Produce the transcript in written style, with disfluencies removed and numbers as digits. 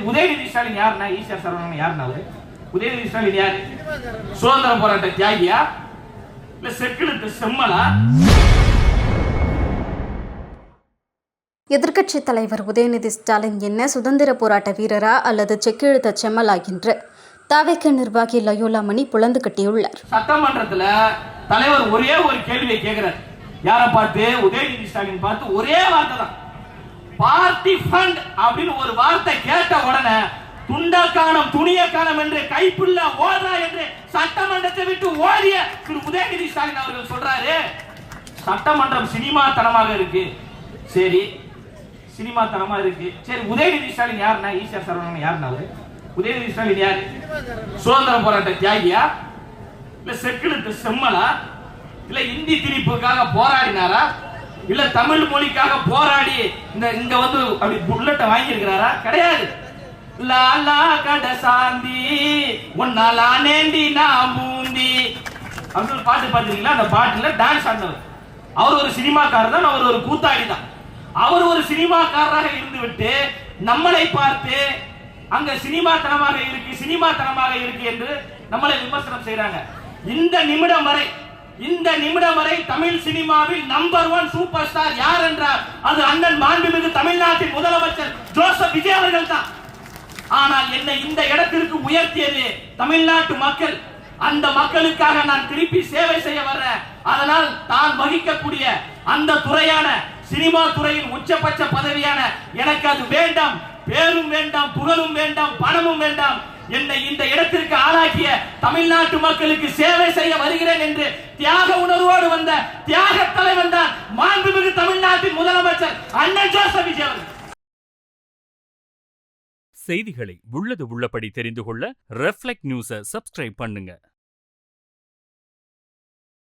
உதயநிதி ஸ்டாலின் யாருன்னா ஈஸ்வர் சரவணன் யாருன்னா அவரு? உதயநிதி ஸ்டாலின் யாரு? சுதந்திர போராட்ட தியாகியா இல்ல செக்கிழுத்த செம்மலா? எதிர்க்கட்சித் தலைவர் உதயநிதி ஸ்டாலின் என்ன சுதந்திர போராட்ட வீரரா அல்லது செக்கிழுத்த செம்மலா என்று தவிக நிர்வாகி லயோலா மணி புலந்து கட்டியுள்ளார். சட்டமன்றத்துல தலைவர் ஒரே ஒரு கேள்வியை கேட்கிறார். யாரை பார்த்து? உதயநிதி ஸ்டாலின் பார்த்து ஒரே வார்த்தை தான், பார்ட்டி ஃபண்ட் அப்படின்னு ஒரு வார்த்தை கேட்ட உடனே துண்டா காணம் துணிய காணம் என்று கைப்புள்ள ஓடுறா என்று சட்டமன்றத்தை விட்டு ஓடிய திரு உதயநிதி ஸ்டாலின் அவர்கள் சொல்றாரு. சட்டமன்றம் சினிமா தனமாக இருக்கு. சரி, சினிமா தனமா இருக்கு. சரி, உதயநிதி ஸ்டாலின் யாருன்னா ஈஸ்வர் சரவணன் யாருன்னா அவரு? உதயநிதி ஸ்டாலின் யாரு? சுதந்திர போராட்ட தியாகியா இல்ல செக்கிழுத்த செம்மலா? இல்ல இந்தி திணிப்புக்காக போராடினாரா? இல்ல தமிழ் மொழிக்காக போராடி இங்க வந்து அப்படி புல்லட்ட வாங்கி இருக்கிறாரா? கிடையாது. லாலா கட சாந்தி உன்னாலா நேந்தி நான் பூந்தி அப்படின்னு பாட்டு பாத்துறீங்களா? அந்த பாட்டுல டான்ஸ் ஆடினவர் அவர் ஒரு சினிமாக்காரர் தான், அவர் ஒரு கூத்தாடி தான். அவர் ஒரு சினிமாக்காரராக இருந்து விட்டு நம்மளை பார்த்து அங்க சினிமாத்தனமாக இருக்கு என்று நம்மளை விமர்சனம் செய்றாங்க. இந்த நிமிடம் வரை தமிழ் சினிமாவில் நம்பர் 1 சூப்பர் ஸ்டார் யார் என்றால் அது அண்ணன் மாண்புமிகு தமிழ்நாட்டின் முதலமைச்சர் ஜோசப் விஜய் அவர்கள் தான். ஆனால் என்னை இந்த இடத்திற்கு உயர்த்தியது தமிழ்நாட்டு மக்கள். அந்த மக்களுக்காக நான் திருப்பி சேவை செய்ய வர்றேன். அதனால் தான் வகிக்கக்கூடிய அந்த துறையான சினிமா துறையின் உச்சபட்ச பதவியான எனக்கு அது வேண்டாம். பேரும் வேண்டாம், புகழும் வேண்டாம், பணமும் வேண்டாம். என்னை இந்த இடத்திற்கு ஆளாக்கிய தமிழ்நாட்டு மக்களுக்கு சேவை செய்ய வருகிறேன் என்று தியாக உணர்வோடு வந்த தியாக தலைவன் தான் மாண்புமிகு தமிழ்நாட்டின் முதலமைச்சர் அண்ணன் ஜோசப் விஜய் அவர்கள். செய்திகளை உள்ளது உள்ளபடி தெரிந்து கொள்ள ரெஃப்ளெக்ட் நியூஸை சப்ஸ்கிரைப் பண்ணுங்க.